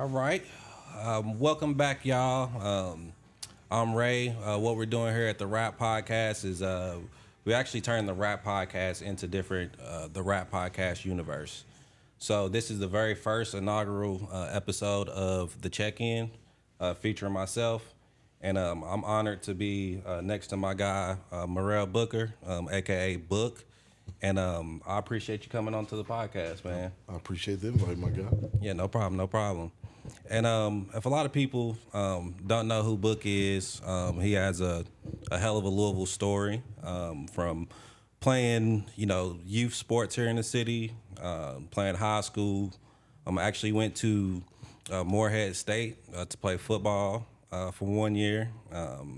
All right. Welcome back, y'all. I'm Ray. What we're doing here at the Rap Podcast is we actually turned the Rap Podcast into different the Rap Podcast universe. So this is the very first inaugural episode of the Check-In, featuring myself, and I'm honored to be next to my guy Marell Booker, aka Book, and I appreciate you coming on to the podcast, man. I appreciate the invite, my guy. Yeah, no problem, no problem. And if a lot of people don't know who Book is, he has a hell of a Louisville story from playing, youth sports here in the city, playing high school. I actually went to Morehead State to play football for 1 year,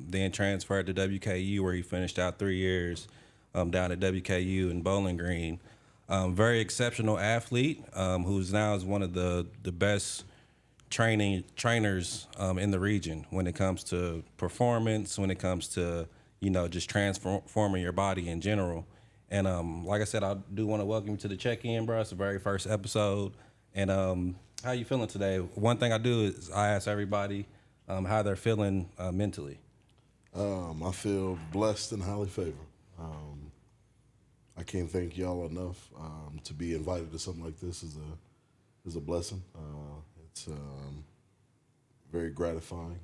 then transferred to WKU where he finished out 3 years down at WKU in Bowling Green. Very exceptional athlete who's now is one of the best trainers in the region when it comes to performance, when it comes to just transforming your body in general. And like I said, I do want to welcome you to the Check-In, bro. It's the very first episode. And how you feeling today? One thing I do is I ask everybody how they're feeling mentally. I feel blessed and highly favored. I can't thank y'all enough. To be invited to something like this is a blessing. It's very gratifying.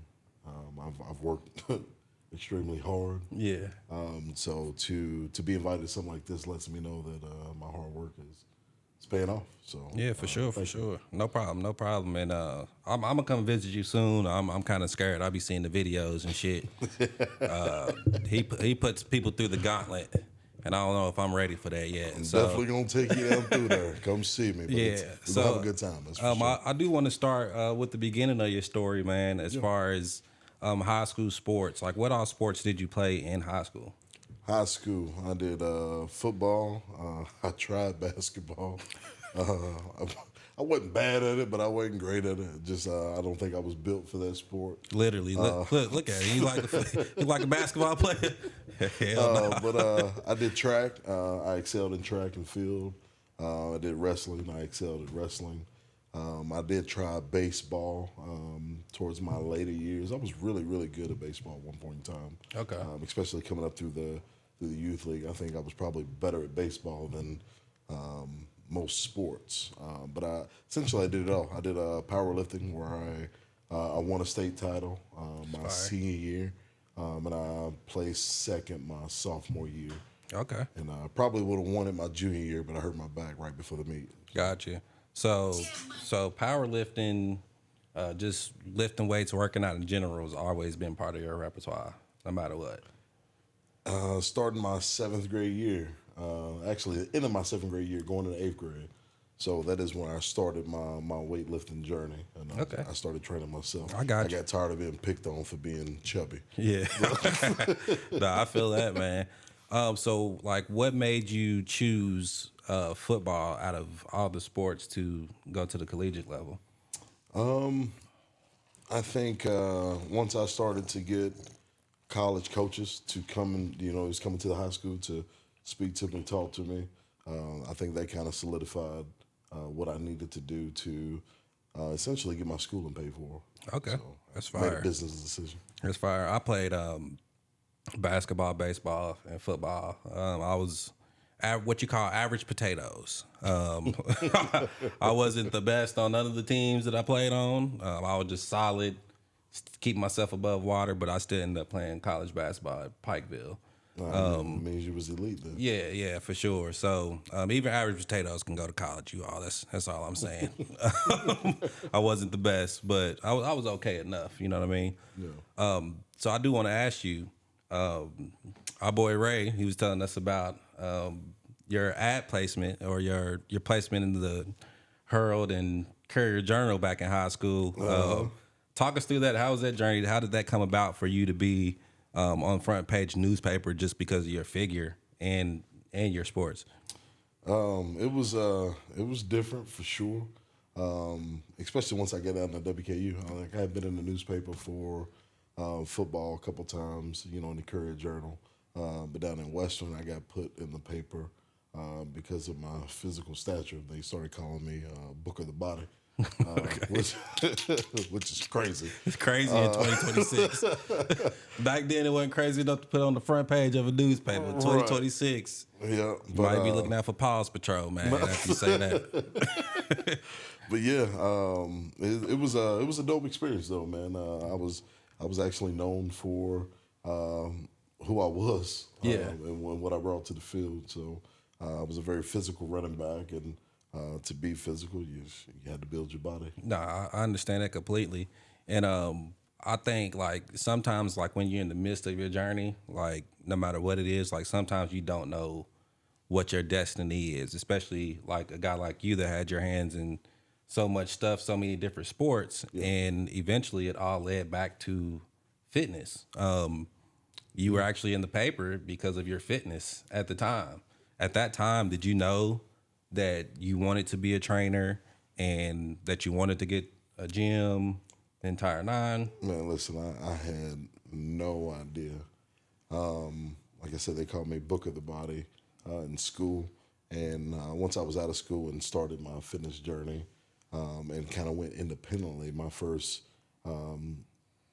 I've worked extremely hard. Yeah. So to be invited to something like this lets me know that my hard work is paying off. So Yeah, for sure. No problem, no problem. And I'm gonna come visit you soon. I'm kind of scared. I'll be seeing the videos and shit. He puts people through the gauntlet, and I don't know if I'm ready for that yet. I'm So definitely gonna take you down through there. Come see me. But yeah, we're gonna have a good time. That's for sure. I do want to start with the beginning of your story, man. As far as high school sports, like what all sports did you play in high school? High school, I did football. I tried basketball. I wasn't bad at it, but I wasn't great at it. Just I don't think I was built for that sport. Literally, look at it. You like a basketball player? Hell no. But I did track. I excelled in track and field. I did wrestling. I excelled at wrestling. I did try baseball towards my later years. I was really, really good at baseball at one point in time. Okay. Especially coming up through the youth league. I think I was probably better at baseball than most sports. But essentially I did it all. I did powerlifting where I won a state title my senior year, and I placed second my sophomore year. Okay. And I probably would have won it my junior year, but I hurt my back right before the meet. Gotcha. So powerlifting, just lifting weights, working out in general has always been part of your repertoire, no matter what. Starting my seventh grade year, actually the end of my seventh grade year, going into eighth grade. So that is when I started my weightlifting journey, and Okay. I started training myself. I got I got tired of being picked on for being chubby. Yeah. No, I feel that, man. So like, what made you choose football out of all the sports to go to the collegiate level? I think once I started to get college coaches to come and was coming to the high school to speak to me, talk to me, I think that kind of solidified what I needed to do to essentially get my schooling paid for. Okay, So that's I made fire. a business decision. That's fire. I played basketball, baseball, and football. I was what you call average potatoes. I wasn't the best on none of the teams that I played on. I was just solid, keep myself above water, but I still ended up playing college basketball at Pikeville. Means you was elite then. Yeah, for sure. So even average potatoes can go to college. You all. That's all I'm saying. I wasn't the best, but I was okay enough. You know what I mean? Yeah. So I do want to ask you, our boy Ray. He was telling us about your ad placement or your placement in the Herald and Courier Journal back in high school. Talk us through that. How was that journey? How did that come about for you to be on front page newspaper just because of your figure and your sports? It was different for sure. Especially once I got down to WKU. I had been in the newspaper for football a couple times, in the Courier Journal. But down in Western, I got put in the paper because of my physical stature. They started calling me Booker the Body. which which is crazy. It's crazy in 2026. Back then, it wasn't crazy enough to put on the front page of a newspaper. Right. 2026, Yeah, you might be looking out for Paws Patrol, man. After you say that, but yeah, it was a dope experience though, man. I was actually known for who I was, Yeah. and what I brought to the field. So I was a very physical running back, and to be physical, you had to build your body. no, I understand that completely, and I think like sometimes like when you're in the midst of your journey, like no matter what it is, like sometimes you don't know what your destiny is, especially like a guy like you that had your hands in so much stuff, so many different sports, and eventually it all led back to fitness. You were actually in the paper because of your fitness at the time. At that time, did you know that you wanted to be a trainer and that you wanted to get a gym, the entire nine? Man, listen, I had no idea. Like I said, they called me Book of the Body in school. And once I was out of school and started my fitness journey and kind of went independently, my first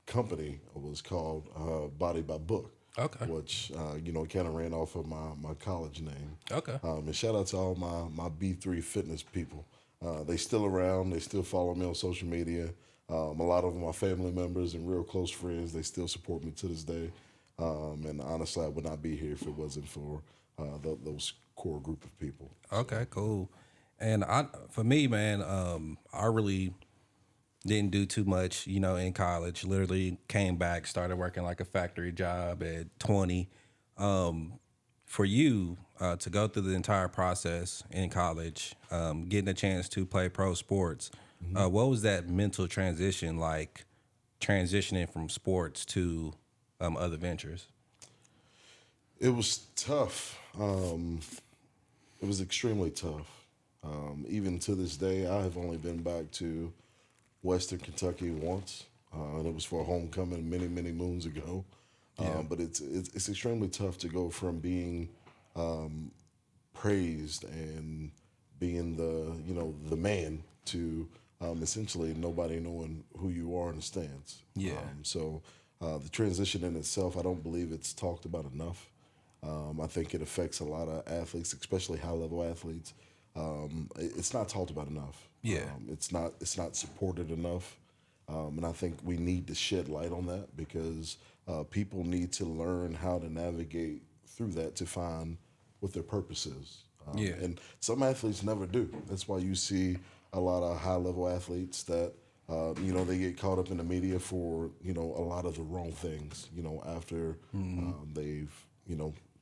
company was called Body by Book. Okay. Which, kind of ran off of my college name. Okay. And shout out to all my B3 fitness people. They still around. They still follow me on social media. A lot of them are family members and real close friends. They still support me to this day. And honestly, I would not be here if it wasn't for those core group of people. Okay, cool. And for me, man, I really didn't do too much, in college. Literally came back, started working like a factory job at 20. For you to go through the entire process in college, getting a chance to play pro sports, what was that mental transition like, transitioning from sports to other ventures? It was tough. It was extremely tough. Even to this day, I have only been back to Western Kentucky once, and it was for a homecoming many, many moons ago. But it's extremely tough to go from being praised and being the man to essentially nobody knowing who you are in the stands. Yeah. So the transition in itself, I don't believe it's talked about enough. I think it affects a lot of athletes, especially high-level athletes. It's not talked about enough. Yeah. It's not supported enough. And I think we need to shed light on that because people need to learn how to navigate through that to find what their purpose is. And some athletes never do. That's why you see a lot of high-level athletes that, they get caught up in the media for, a lot of the wrong things, after they've,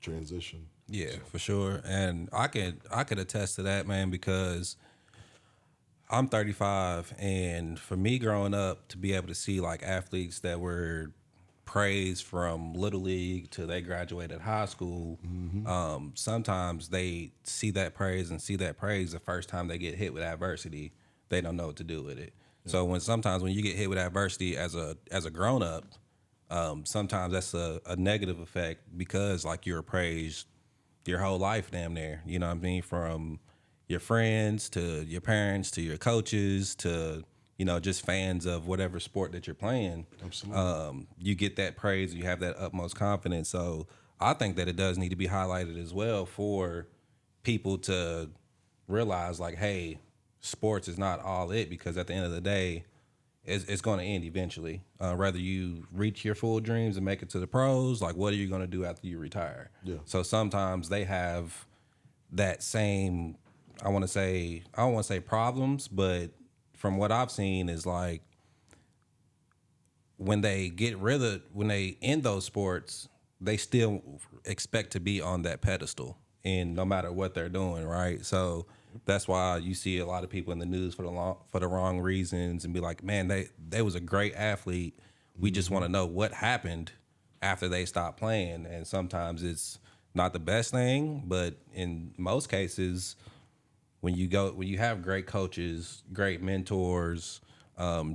transitioned. Yeah, for sure. And I could attest to that, man, because I'm 35, and for me growing up to be able to see like athletes that were praised from little league to they graduated high school, sometimes they see that praise the first time they get hit with adversity, they don't know what to do with it. So sometimes when you get hit with adversity as a grown up, sometimes that's a negative effect because like you're praised your whole life damn near, you know what I mean? From your friends to your parents to your coaches to, just fans of whatever sport that you're playing. Absolutely. You get that praise, you have that utmost confidence. So I think that it does need to be highlighted as well for people to realize like, hey, sports is not all it, because at the end of the day, it's going to end eventually. Whether you reach your full dreams and make it to the pros, like what are you going to do after you retire? Yeah. So sometimes they have that same, I don't want to say problems, but from what I've seen is like when they end those sports, they still expect to be on that pedestal, and no matter what they're doing, right? So that's why you see a lot of people in the news for the wrong reasons and be like, man, they was a great athlete. We just want to know what happened after they stopped playing. And sometimes it's not the best thing, but in most cases, when you have great coaches, great mentors,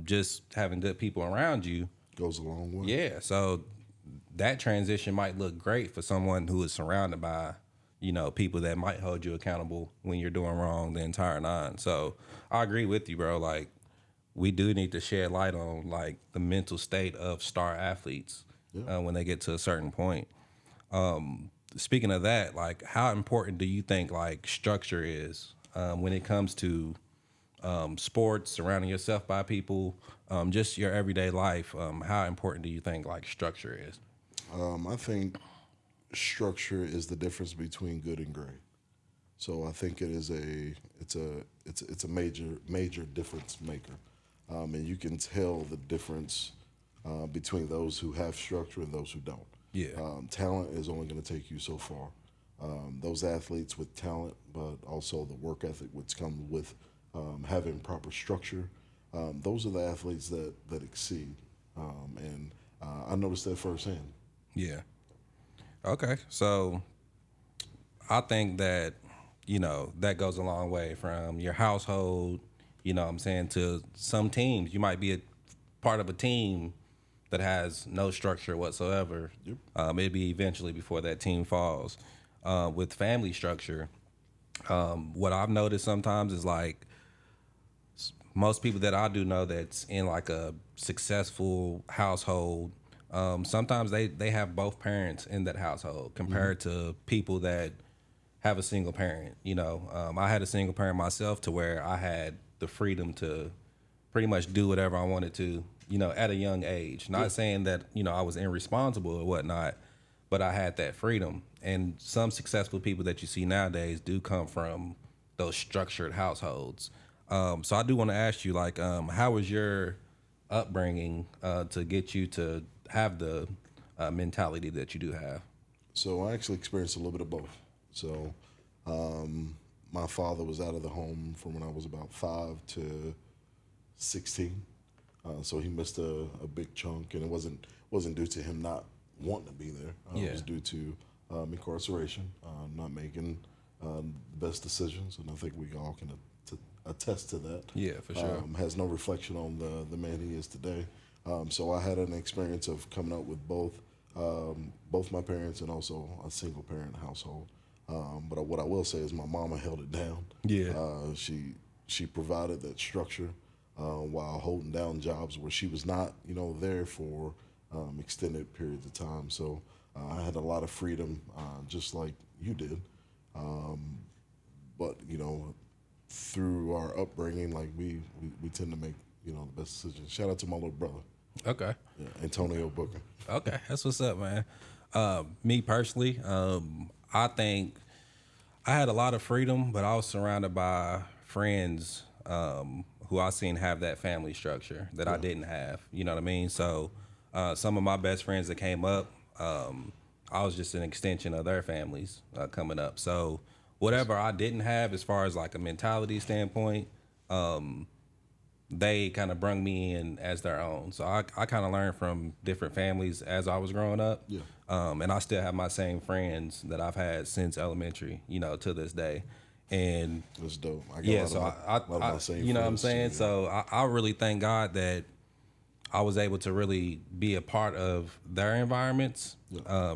just having good people around you Goes a long way. yeah. So that transition might look great for someone who is surrounded by, people that might hold you accountable when you're doing wrong the entire nine. So I agree with you, bro. Like we do need to shed light on like the mental state of star athletes when they get to a certain point. Speaking of that, like how important do you think like structure is when it comes to sports, surrounding yourself by people, just your everyday life? How important do you think like structure is? I think structure is the difference between good and great. So I think it's a major difference maker, and you can tell the difference between those who have structure and those who don't. Yeah. Talent is only going to take you so far. Those athletes with talent, but also the work ethic which comes with having proper structure, those are the athletes that exceed. And I noticed that firsthand. Yeah. Okay. So I think that, that goes a long way from your household, what I'm saying, to some teams. You might be a part of a team that has no structure whatsoever. Yep. Maybe eventually before that team falls. With family structure, what I've noticed sometimes is like most people that I do know that's in like a successful household, sometimes they have both parents in that household compared to people that have a single parent. I had a single parent myself to where I had the freedom to pretty much do whatever I wanted to, at a young age. Not saying that, I was irresponsible or whatnot, but I had that freedom. And some successful people that you see nowadays do come from those structured households. So I do want to ask you, like, how was your upbringing to get you to have the mentality that you do have? So I actually experienced a little bit of both. So my father was out of the home from when I was about 5 to 16. So he missed a big chunk, and it wasn't due to him not wanting to be there. It was due to incarceration, not making the best decisions, and I think we all can attest to that. Yeah, for sure. Has no reflection on the man he is today. So I had an experience of coming up with both my parents and also a single parent household. But what I will say is my mama held it down. Yeah. She provided that structure while holding down jobs where she was not, there for extended periods of time. So I had a lot of freedom, just like you did. But through our upbringing, like we tend to make the best decisions. Shout out to my little brother. Okay. Yeah, Antonio Booker. Okay, that's what's up, man. Me personally, I think I had a lot of freedom, but I was surrounded by friends who I seen have that family structure that I didn't have. You know what I mean? So some of my best friends that came up, I was just an extension of their families coming up. So whatever I didn't have as far as like a mentality standpoint, they kind of brung me in as their own. So I kind of learned from different families as I was growing up. Yeah. And I still have my same friends that I've had since elementary, to this day. And That's dope. I got yeah, a so lot of my same you know what I'm friends, saying? too, So I really thank God that I was able to really be a part of their environments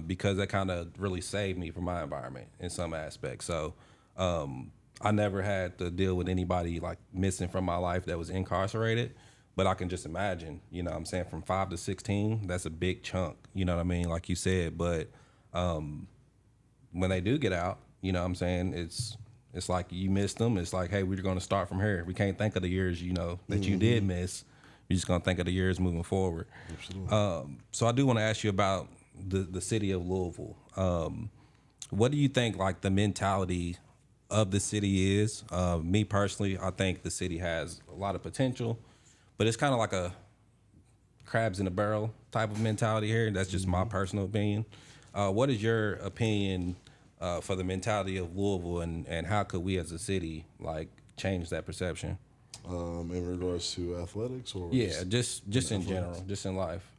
because that kind of really saved me from my environment in some aspects. So I never had to deal with anybody like missing from my life that was incarcerated, but I can just imagine, what I'm saying, from 5 to 16, that's a big chunk, you know what I mean, like you said. But when they do get out, what I'm saying, it's like you missed them. It's like, hey, we're going to start from here. We can't think of the years, that you did miss. We're just going to think of the years moving forward. Absolutely. So I do want to ask you about the city of Louisville. What do you think, like, the mentality of the city is? Me personally, I think the city has a lot of potential, but it's kind of like a crabs in a barrel type of mentality here. That's just my personal opinion. What is your opinion for the mentality of Louisville, and how could we as a city like change that perception? In regards to athletics, or Yeah, just in general, just in life.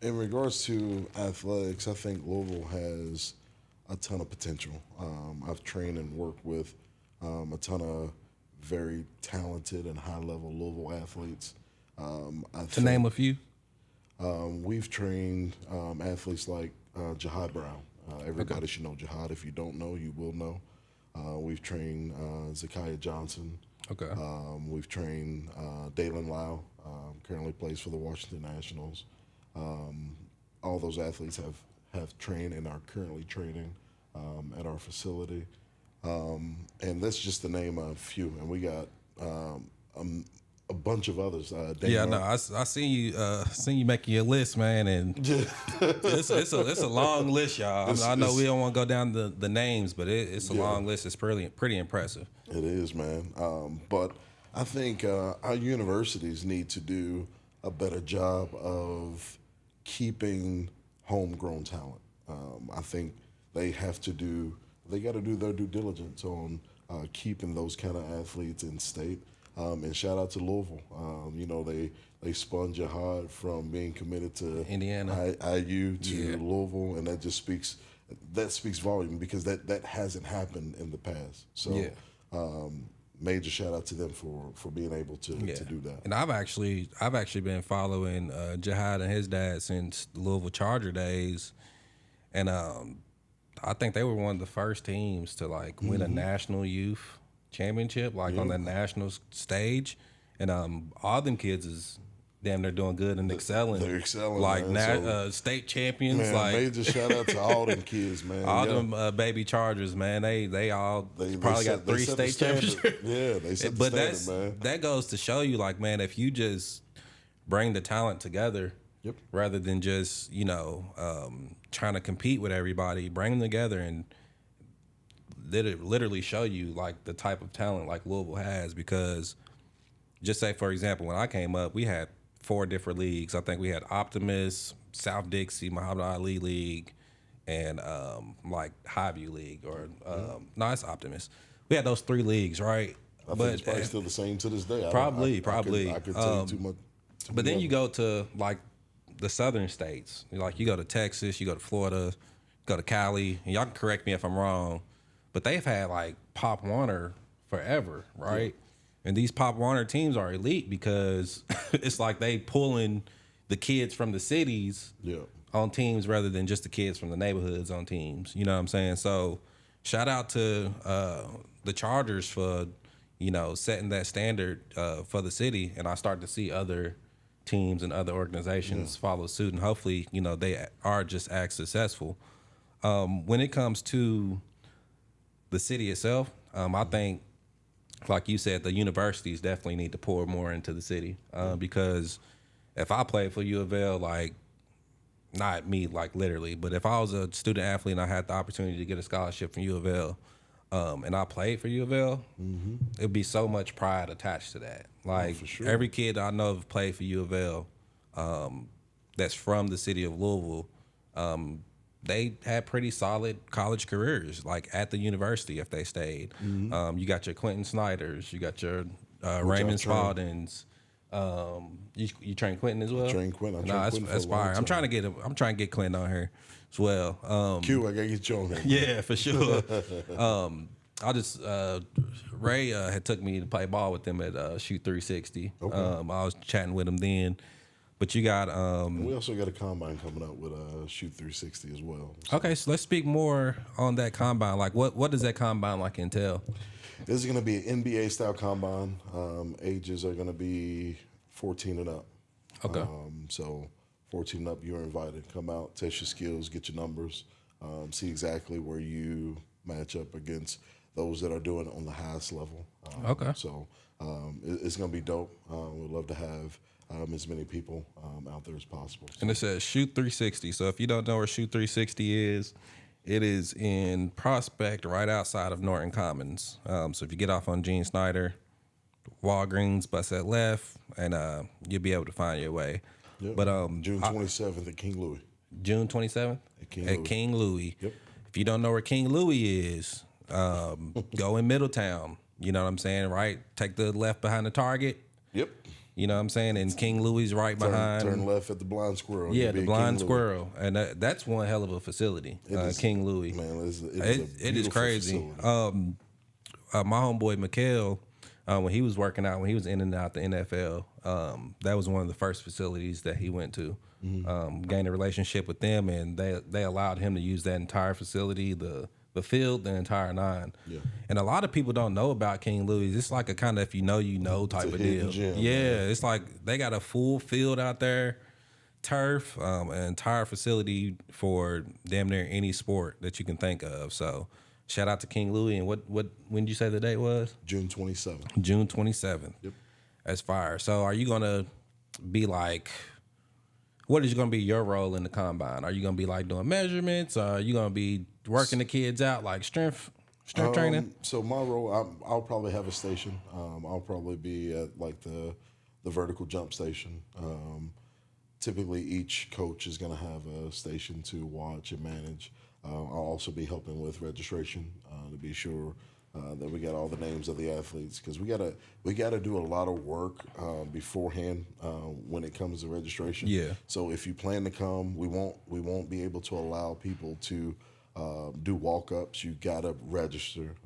in regards to athletics, I think Louisville has a ton of potential. I've trained and worked with a ton of very talented and high-level Louisville athletes. To name a few. We've trained athletes like Jahad Brown. Everybody should know Jahad. If you don't know, you will know. We've trained Zakiah Johnson. Okay. We've trained Dalen Lau, currently plays for the Washington Nationals. All those athletes have trained and are currently training at our facility. And that's just to name a few. And we got a bunch of others. Yeah, no, I seen you making your list, man, and it's a long list, y'all. I know we don't want to go down the names, but it's a long list. It's pretty impressive. It is, man. But I think our universities need to do a better job of keeping homegrown talent. I think they got to do their due diligence on keeping those kind of athletes in state. And shout out to Louisville. They spun Jihad from being committed to Indiana, IU to Louisville, and that just speaks volume because that hasn't happened in the past. So major shout out to them for being able to do that. And I've actually been following Jihad and his dad since the Louisville Charger days, and I think they were one of the first teams to win a national youth championship on the national stage, and all them kids is damn near doing good and excelling. They're excelling, state champions. Man, major shout out to all them kids, man. All them baby Chargers, man. They probably got 3 state championships. Yeah, they set the standard, man. That goes to show you, man, if you just bring the talent together, rather than just trying to compete with everybody, bring them together and literally show you the type of talent Louisville has. Because just say, for example, when I came up, we had 4 different leagues. I think we had Optimus, South Dixie, Muhammad Ali League, and Highview League, or no, it's Optimus. We had those 3 leagues, right? I think it's probably still the same to this day. Probably. I could tell you too much. But then you go to the southern states. You go to Texas, you go to Florida, go to Cali, and y'all can correct me if I'm wrong, but they've had Pop Warner forever, right? And these Pop Warner teams are elite because it's they pulling the kids from the cities on teams rather than just the kids from the neighborhoods on teams. You know what I'm saying? So shout out to the Chargers for, setting that standard for the city. And I start to see other teams and other organizations follow suit. And hopefully, they are just as successful. When it comes to the city itself, I think, like you said, the universities definitely need to pour more into the city because if I played for U of L, not me, literally, but if I was a student athlete and I had the opportunity to get a scholarship from U of L and I played for U of L, it'd be so much pride attached to that. For sure. Every kid I know have played for U of L that's from the city of Louisville, they had pretty solid college careers, at the university if they stayed. You got your Quentin Snyders, you got your Raymond Spaldings. You train Quentin as well? I train Quentin. That's fire. I'm trying to get Quentin on here as well. Q, I gotta get you on there. Yeah, for sure. Ray had took me to play ball with them at Shoot 360. Okay. I was chatting with him then. But you got we also got a combine coming up with Shoot 360 as well. So. Okay, so let's speak more on that combine. What does that combine entail? This is going to be an NBA style combine. Ages are going to be 14 and up. Okay. So 14 and up, you're invited. Come out, test your skills, get your numbers, see exactly where you match up against those that are doing it on the highest level. Okay. So it's going to be dope. We'd love to have as many people out there as possible. And it says Shoot 360. So if you don't know where Shoot 360 is, it is in Prospect, right outside of Norton Commons. So if you get off on Gene Snyder, Walgreens, bus that left, and you'll be able to find your way. Yep. But June 27th at King Louis. June 27th at King Louis. Yep. If you don't know where King Louis is, go in Middletown. You know what I'm saying, right? Take the left behind the Target. Yep. You know what I'm saying? And King Louis right behind. Turn left at the Blind Squirrel. Yeah, the Blind Squirrel. And that's one hell of a facility, King Louis. Man, it is crazy. My homeboy, Mikhail, when he was working out, when he was in and out the NFL, that was one of the first facilities that he went to. Gained a relationship with them, and they allowed him to use that entire facility, the the field, the entire nine. Yeah. And a lot of people don't know about King Louis. It's like a kind of if you know type a of hidden deal. gem, Yeah, man. it's like they got a full field out there, turf, an entire facility for damn near any sport that you can think of. So shout out to King Louis. And when did you say the date was? June 27th. June 27th. Yep. That's fire. So are you gonna be like? What is going to be your role in the combine? Are you going to be like doing measurements? Are you going to be working the kids out like strength training? So my role, I'll probably have a station. I'll probably be at like the vertical jump station. Typically, each coach is going to have a station to watch and manage. I'll also be helping with registration to be sure that we got all the names of the athletes because we gotta do a lot of work beforehand when it comes to registration. Yeah. So if you plan to come, we won't be able to allow people to do walk-ups. You gotta register.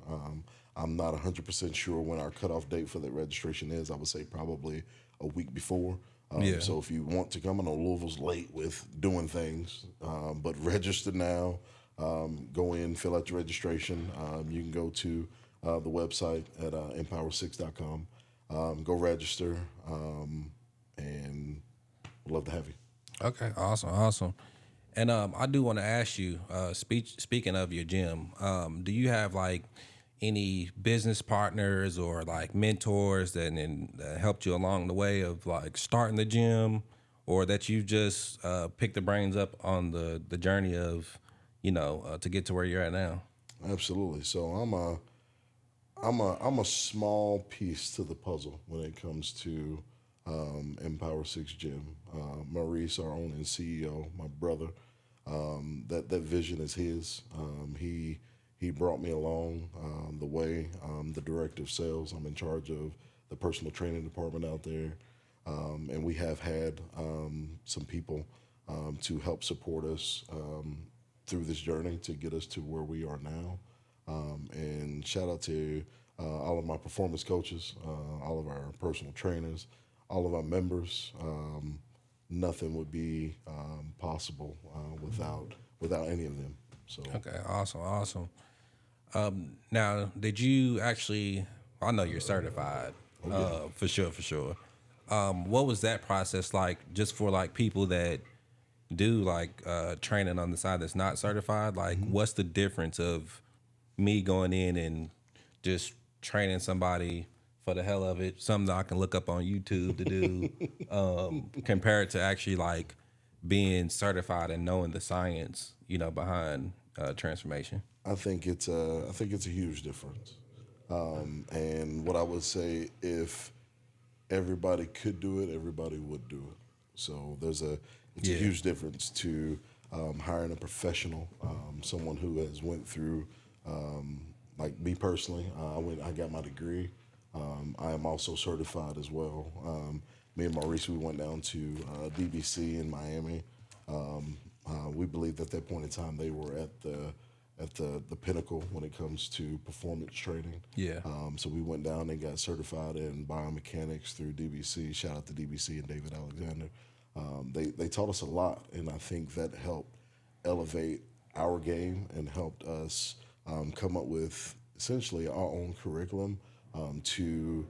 I'm not 100% sure when our cutoff date for that registration is. I would say probably a week before. Yeah. So if you want to come, I know Louisville's late with doing things, but register now. Go in, fill out your registration. You can go to the website at empower6.com. Go register, and we'd love to have you. Okay, awesome. And I do want to ask you, speaking of your gym, do you have like any business partners or like mentors that helped you along the way of like starting the gym, or that you just picked the brains up on the journey of, to get to where you're at now? Absolutely. So I'm a small piece to the puzzle when it comes to Empower Six Gym. Maurice, our owner and CEO, my brother, that vision is his. He brought me along the way. The director of sales. I'm in charge of the personal training department out there, and we have had some people to help support us through this journey to get us to where we are now. And shout out to all of my performance coaches, all of our personal trainers, all of our members. Nothing would be possible without any of them. So Okay, awesome. Now, did you actually? I know you're certified, for sure. What was that process like, just for like people that do like training on the side that's not certified? Like, what's the difference of me going in and just training somebody for the hell of it, something that I can look up on YouTube to do, compared to actually like being certified and knowing the science, behind transformation? I think it's a huge difference. And what I would say, if everybody could do it, everybody would do it. So it's a huge difference to hiring a professional, someone who has went through, like me personally. I got my degree. I am also certified as well. Me and Maurice, we went down to DBC in Miami. We believed at that point in time they were at the pinnacle when it comes to performance training. Yeah. So we went down and got certified in biomechanics through DBC. Shout out to DBC and David Alexander. They taught us a lot, and I think that helped elevate our game and helped us come up with essentially our own curriculum to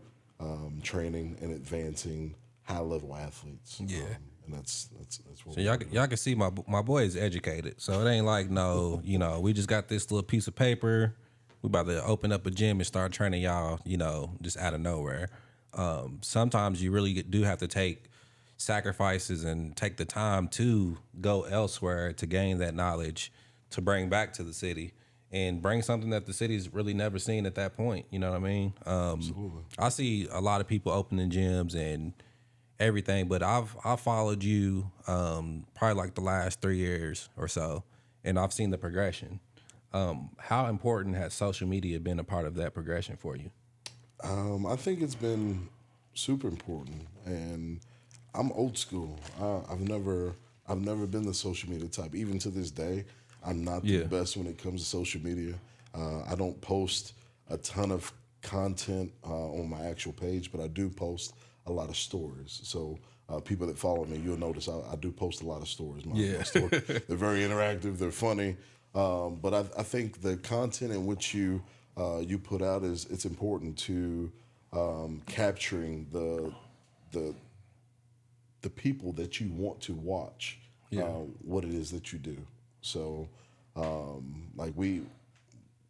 training and advancing high-level athletes. Yeah. And that's what So y'all can see my boy is educated. So it ain't like we just got this little piece of paper. We about to open up a gym and start training y'all, just out of nowhere. Sometimes you really do have to take sacrifices and take the time to go elsewhere to gain that knowledge, to bring back to the city and bring something that the city's really never seen at that point. You know what I mean? Absolutely. I see a lot of people opening gyms and everything, but I've followed you probably like the last 3 years or so, and I've seen the progression. How important has social media been a part of that progression for you? I think it's been super important, and I'm old school. I've never been the social media type. Even to this day, I'm not the best when it comes to social media. I don't post a ton of content on my actual page, but I do post a lot of stories. So people that follow me, you'll notice I do post a lot of stories. My stories, they're very interactive. They're funny. But I think the content in which you put out it's important to capturing the people that you want to watch what it is that you do. So like we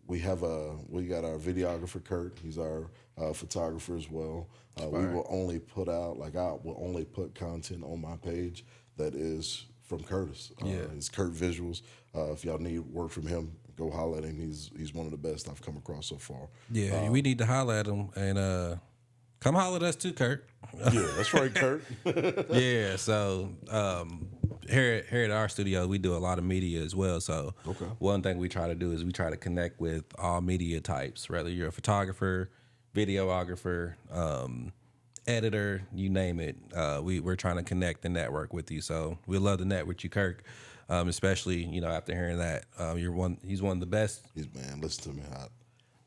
got our videographer Kurt. He's our photographer as well. We will only put out I will only put content on my page that is from Curtis. It's Kurt Visuals. If y'all need work from him, go holler at him. He's one of the best I've come across so far. Yeah, we need to holler at him and come holler at us too, Kurt. Yeah, that's right, Kurt. Yeah, so here at our studio, we do a lot of media as well. So one thing we try to do is we try to connect with all media types, whether you're a photographer, videographer, editor, you name it. We're trying to connect and network with you. So we love to network with you, Kirk. Especially after hearing that he's one of the best. Listen to me.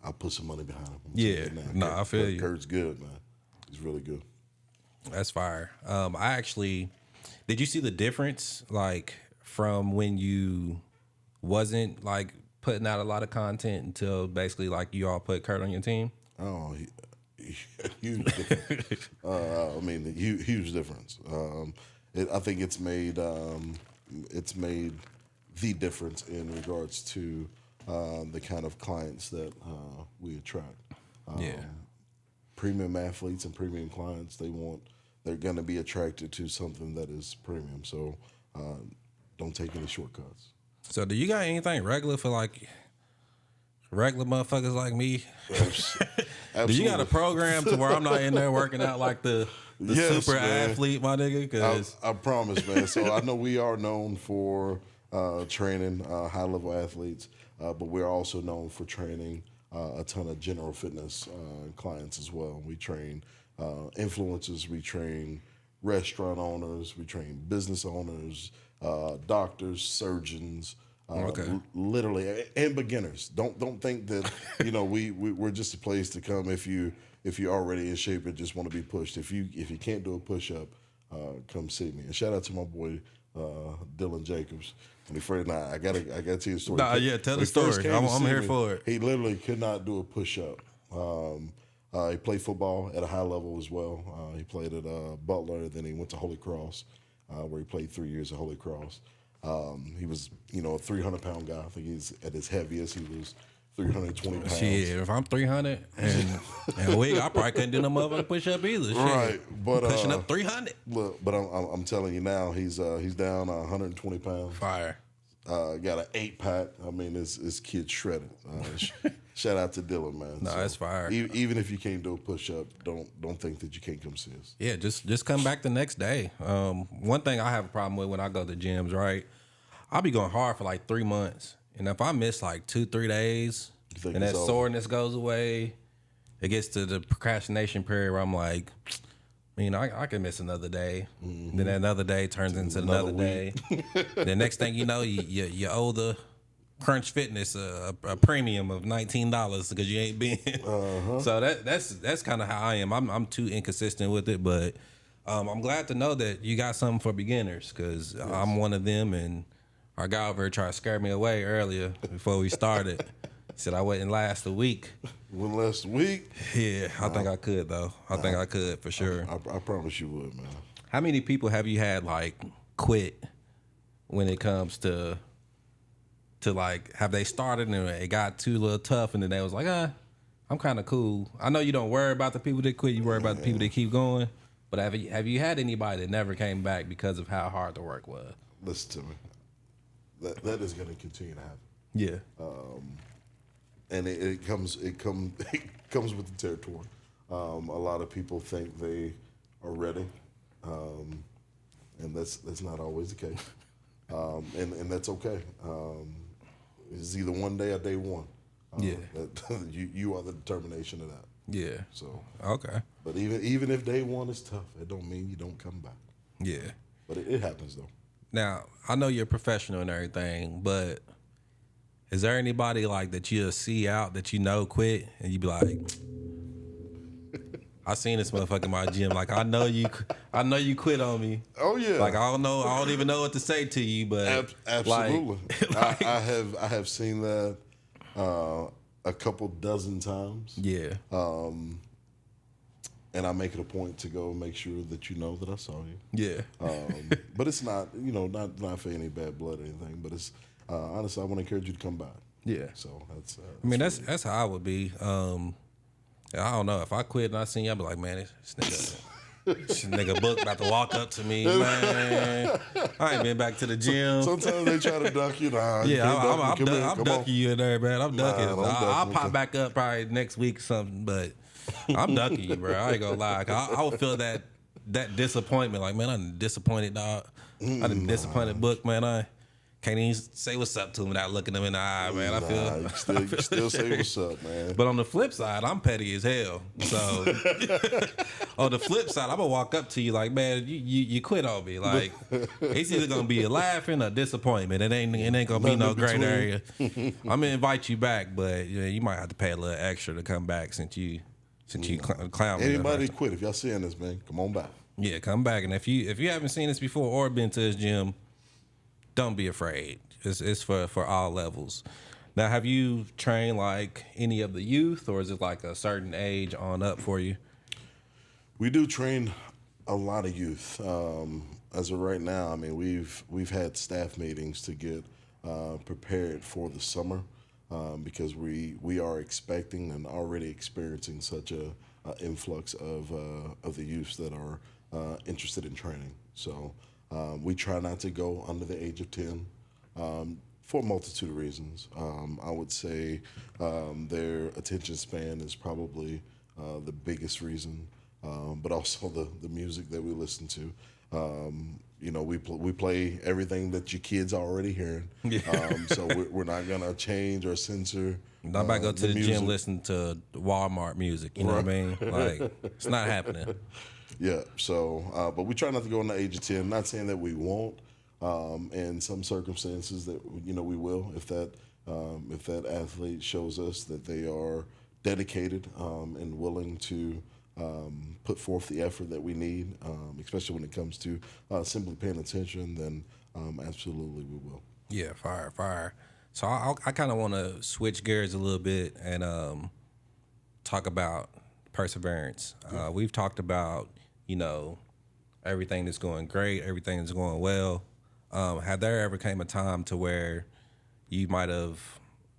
I'll put some money behind him. Yeah, no, I feel you. Kurt's good, man. He's really good. That's fire. Did you see the difference, like, from when you wasn't, like, putting out a lot of content until basically, like, you all put Kurt on your team? Oh, huge difference. Huge difference. I think it's made the difference in regards to the kind of clients that we attract. Premium athletes and premium clients, they're going to be attracted to something that is premium. So don't take any shortcuts. So do you got anything regular for like regular motherfuckers like me? Do you got a program to where I'm not in there working out like the super athlete, my nigga? Cause I promise, man. So I know we are known for training high-level athletes, but we're also known for training a ton of general fitness clients as well. We train influencers, we train restaurant owners, we train business owners, doctors, surgeons, literally, and beginners. Don't think that we're just a place to come if you're already in shape and just want to be pushed. If you can't do a push-up, come see me. And shout out to my boy Dylan Jacobs. When he first, I gotta tell you a story. Tell the story. I'm here for it. He literally could not do a push-up. He played football at a high level as well. He played at Butler, then he went to Holy Cross, where he played 3 years at Holy Cross. He was, a 300-pound guy. I think he's at his heaviest. He was 320 pounds. Shit, if I'm 300 and weak, I probably couldn't do no motherfucking push up either. Shit. Right, but pushing up 300. Look, but I'm telling you now, he's down 120 pounds. Fire. Got an 8-pack. I mean, this kid's shredded. Shout out to Dylan, man. No, that's fire. Even if you can't do a push up, don't think that you can't come see us. Yeah, just come back the next day. One thing I have a problem with when I go to gyms, right? I'll be going hard for like 3 months. And if I miss like 2-3 days and that soreness goes away, it gets to the procrastination period where I'm like, I can miss another day. Mm-hmm. Then another day turns into another day. The next thing you know, you owe the Crunch Fitness a premium of $19 because you ain't been. So that's kind of how I am. I'm too inconsistent with it, but I'm glad to know that you got something for beginners because I'm one of them, and our guy over here tried to scare me away earlier before we started. He said I wouldn't last a week. Wouldn't last a week? Yeah, I think I could, though. I think I could for sure. I promise you would, man. How many people have you had, like, quit when it comes to like, have they started and it got too little tough and then they was like, I'm kind of cool. I know you don't worry about the people that quit. You worry about the people that keep going. But have you had anybody that never came back because of how hard the work was? Listen to me. That is going to continue to happen. Yeah. And it comes with the territory. A lot of people think they are ready, and that's not always the case. And that's okay. It's either one day or day one. You are the determination of that. Yeah. So okay. But even if day one is tough, it don't mean you don't come back. Yeah. But it happens though. Now, I know you're a professional and everything, but is there anybody like that you'll see out that quit and you be like, I seen this motherfucker in my gym. Like I know you quit on me. Oh yeah. Like I don't even know what to say to you, but Absolutely. Like, I have seen that a couple dozen times. yeah. And I make it a point to go make sure that you know that I saw you. Yeah. But it's not, not for any bad blood or anything. But it's honestly, I want to encourage you to come by. Yeah. So that's. I mean, that's how I would be. I don't know if I quit and I seen you, I'd be like, man, this nigga Book about to walk up to me, man. I ain't been back to the gym. Sometimes they try to duck you. Nah, yeah, I'm ducking you in there, man. I'm ducking. I'll pop okay. back up probably next week or something, but I'm ducking you, bro. I ain't gonna lie. I would feel that disappointment. Like, man, I'm disappointed, dog. I done disappointed Book, man. I can't even say what's up to him without looking him in the eye, man. I feel you still say what's up, man. But on the flip side, I'm petty as hell. So on the flip side, I'm gonna walk up to you like, man, you quit on me. Like it's either gonna be a laughing or disappointment. It ain't gonna be no gray area. I'm gonna invite you back, but you might have to pay a little extra to come back since you clown me. Anybody quit if y'all seeing this, man? Come on back. Yeah, come back. And if you haven't seen this before or been to his gym, don't be afraid. It's for all levels. Now, have you trained like any of the youth, or is it like a certain age on up for you? We do train a lot of youth. As of right now, I mean, we've had staff meetings to get prepared for the summer because we are expecting and already experiencing such a influx of the youths that are interested in training. So. We try not to go under the age of 10 for a multitude of reasons. I would say their attention span is probably the biggest reason, but also the music that we listen to. We play everything that your kids are already hearing. Yeah. So we're not going to change or censor. I'm about to go to the gym listening to Walmart music. You know what I mean? Like, it's not happening. Yeah, so, but we try not to go on the age of 10. Not saying that we won't. In some circumstances that, we will if that athlete shows us that they are dedicated and willing to put forth the effort that we need, especially when it comes to simply paying attention, then absolutely we will. Yeah, fire. So I kind of want to switch gears a little bit and talk about perseverance. We've talked about, everything that's going great, everything that's going well. Have there ever came a time to where you might have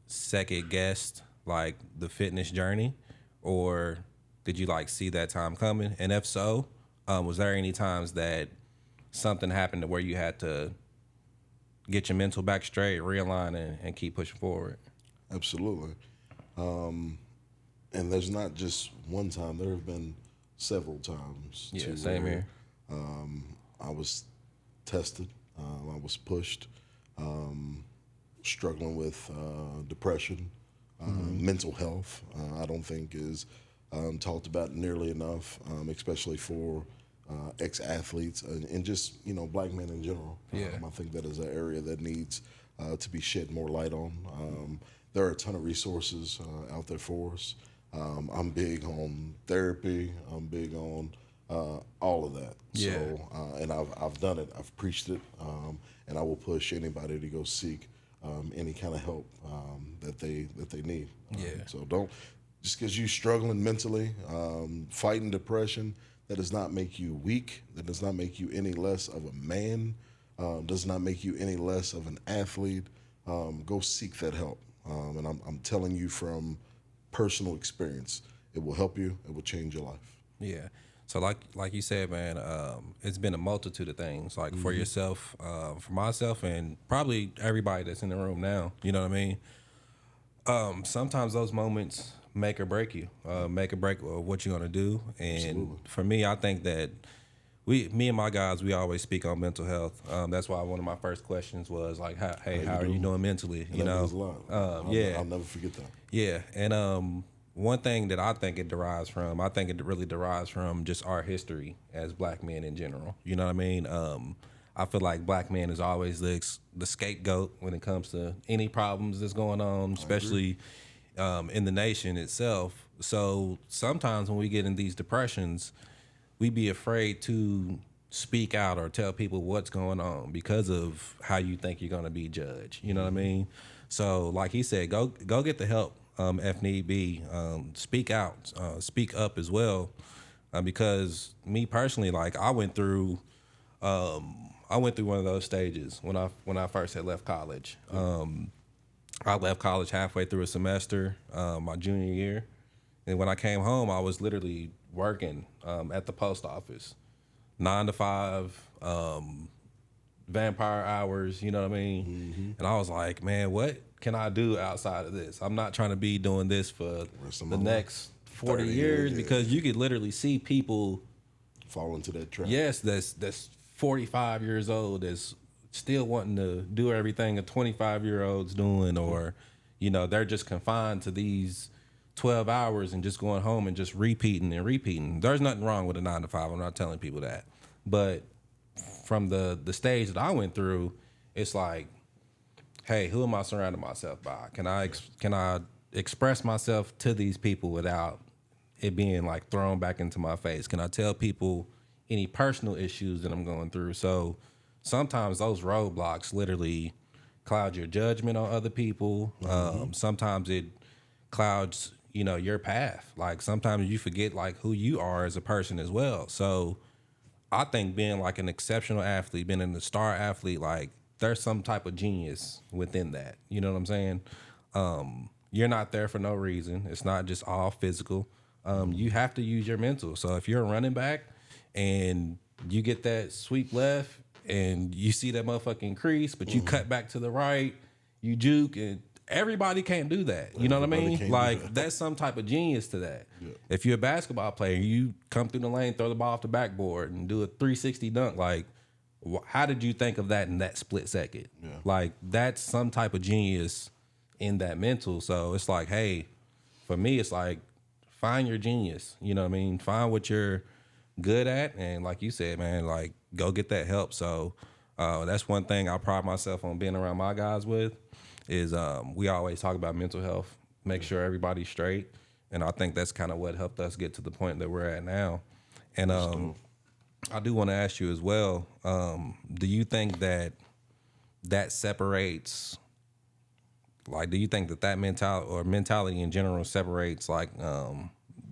second guessed like the fitness journey, or did you like see that time coming? And if so, was there any times that something happened to where you had to get your mental back straight, realign, and keep pushing forward? Absolutely. And there's not just one time. There have been several times. Yeah, same here. I was tested. I was pushed. Struggling with depression, mental health. I don't think is talked about nearly enough, especially for ex-athletes and just black men in general. Yeah. I think that is an area that needs to be shed more light on. There are a ton of resources out there for us. I'm big on therapy. I'm big on all of that. Yeah. So, and I've done it. I've preached it, and I will push anybody to go seek any kind of help that they need. Yeah. So don't just because you're struggling mentally, fighting depression, that does not make you weak. That does not make you any less of a man. Does not make you any less of an athlete. Go seek that help. And I'm telling you from personal experience, it will help you. It will change your life. Yeah. So like you said, man, it's been a multitude of things. Like for yourself, for myself, and probably everybody that's in the room now. You know what I mean? Sometimes those moments make or break you. Make or break what you're gonna do. And Absolutely. for me, I think that me and my guys, we always speak on mental health. That's why one of my first questions was like, how are you doing mentally? You know? That means a lot. Yeah. I'll never forget that. Yeah, and one thing that I think it derives from, I think it really derives from just our history as black men in general. You know what I mean? I feel like black men is always the scapegoat when it comes to any problems that's going on, especially in the nation itself. So sometimes when we get in these depressions, we be afraid to speak out or tell people what's going on because of how you think you're going to be judged. You know what I mean? So like he said, go get the help if need be. Speak out, speak up as well. Because me personally, like I went through one of those stages when I first had left college. I left college halfway through a semester, my junior year, and when I came home, I was literally working at the post office, 9 to 5, vampire hours. You know what I mean? And I was like, man, what can I do outside of this? I'm not trying to be doing this for the next 40 years because you could literally see people fall into that trap. Yes, that's 45 years old that's still wanting to do everything a 25-year-old's doing, or they're just confined to these 12 hours and just going home and just repeating and repeating. There's nothing wrong with a 9 to 5. I'm not telling people that, but from the stage that I went through, it's like, hey, who am I surrounding myself by? Can I express myself to these people without it being like thrown back into my face? Can I tell people any personal issues that I'm going through? So sometimes those roadblocks literally cloud your judgment on other people. Sometimes it clouds, your path. Like sometimes you forget like who you are as a person as well. So I think being like an exceptional athlete, being a star athlete, like there's some type of genius within that. You know what I'm saying? You're not there for no reason. It's not just all physical. You have to use your mental. So if you're a running back and you get that sweep left and you see that motherfucking crease, but you cut back to the right, you juke, and everybody can't do that. You know what I mean? Like that's some type of genius to that. Yeah. If you're a basketball player, you come through the lane, throw the ball off the backboard and do a 360 dunk, like how did you think of that in that split second? Yeah. Like that's some type of genius in that mental. So it's like, hey, for me, it's like find your genius. You know what I mean? Find what you're good at, and like you said, man, like go get that help. So that's one thing I pride myself on being around my guys with is we always talk about mental health, make sure everybody's straight, and I think that's kind of what helped us get to the point that we're at now. And I do want to ask you as well, do you think that separates, like, do you think that mentality in general separates like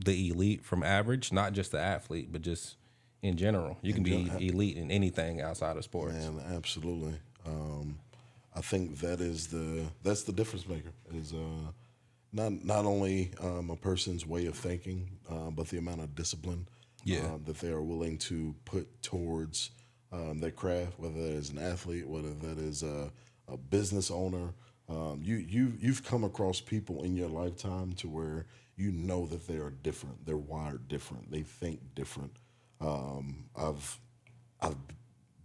the elite from average, not just the athlete, but just in general? You can be elite in anything outside of sports. Man, absolutely. I think that's the difference maker is not only a person's way of thinking, but the amount of discipline that they are willing to put towards their craft, whether that is an athlete, whether that is a business owner. You've come across people in your lifetime to where you know that they are different. They're wired different. They think different. I've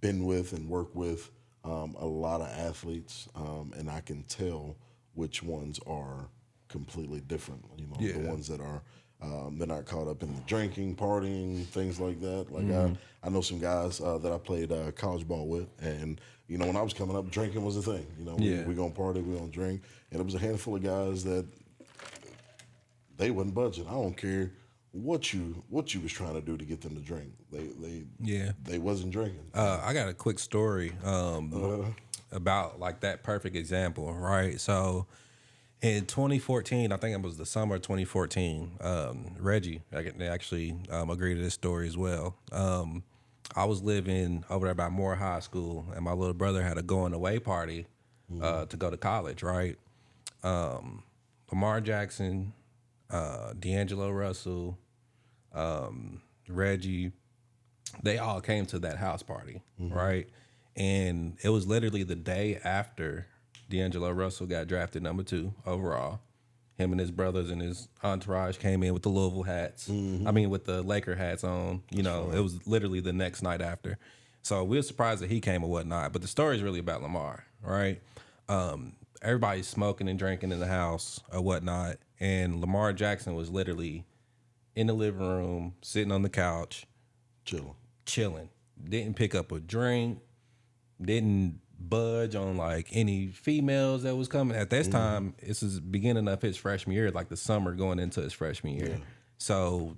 been with and worked with a lot of athletes, and I can tell which ones are completely different. The ones that are they're not caught up in the drinking, partying, things like that. Like I know some guys that I played college ball with, and when I was coming up, drinking was a thing. We gonna party, we gonna drink, and it was a handful of guys that they wasn't budging. I don't care what you was trying to do to get them to drink. They wasn't drinking. I got a quick story about like that perfect example, right? So in 2014, I think it was the summer of 2014, Reggie actually agreed to this story as well. I was living over there by Moore High School, and my little brother had a going away party to go to college, right? Lamar Jackson, D'Angelo Russell, Reggie, they all came to that house party, right? And it was literally the day after D'Angelo Russell got drafted number 2 overall. Him and his brothers and his entourage came in with the Louisville hats. I mean, with the Laker hats on. It was literally the next night after. So we were surprised that he came or whatnot. But the story is really about Lamar, right? Everybody's smoking and drinking in the house or whatnot. And Lamar Jackson was literally in the living room, sitting on the couch. Chilling. Didn't pick up a drink. Didn't budge on like any females that was coming at this time. This is beginning of his freshman year, like the summer going into his freshman year. Yeah. So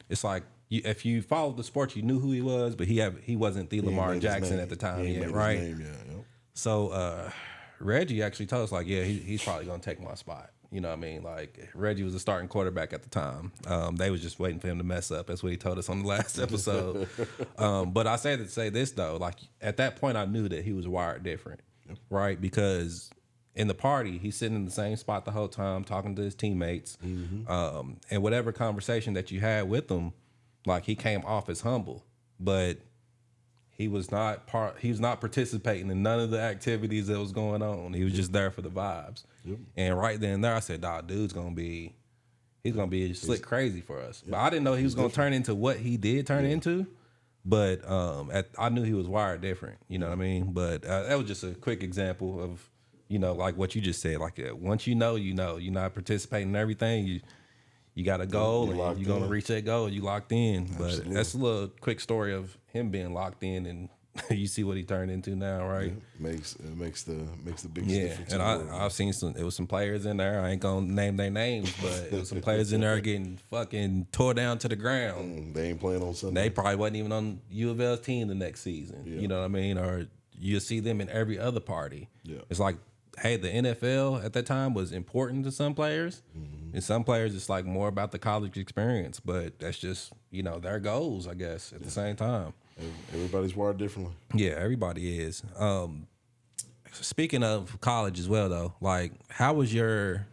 it's like if you followed the sport, you knew who he was, but he wasn't the He ain't Lamar made his Jackson name. at the time He ain't yet, made right? his name yet, yep. So Reggie actually told us like, yeah, he's probably gonna take my spot. You know what I mean? Like Reggie was the starting quarterback at the time. They was just waiting for him to mess up. That's what he told us on the last episode. But I say to say this though, like at that point I knew that he was wired different, right? Because in the party, he's sitting in the same spot the whole time, talking to his teammates, and whatever conversation that you had with him, like he came off as humble, but he was not participating in none of the activities that was going on. He was just there for the vibes. Yep. And right then and there, I said, "Dog, dude's gonna be slick crazy for us." But I didn't know he was gonna turn into what he did turn into. But I knew he was wired different. You know what I mean? But that was just a quick example of, like what you just said. Like once you know, you're not participating in everything. You got a goal, and you're gonna reach that goal. You locked in. Absolutely. But that's a little quick story of him being locked in, and you see what he turned into now, right? Yeah, makes the biggest difference. And I've seen it was some players in there. I ain't gonna name their names, but it was some players in there getting fucking tore down to the ground. They ain't playing on Sunday. They probably wasn't even on U of L's team the next season. Yeah. You know what I mean? Or you'll see them in every other party. Yeah. It's like, hey, the NFL at that time was important to some players. And some players, it's like more about the college experience. But that's just, their goals, I guess, at the same time. Everybody's wired differently. Yeah, everybody is. Speaking of college as well, though, like, how was your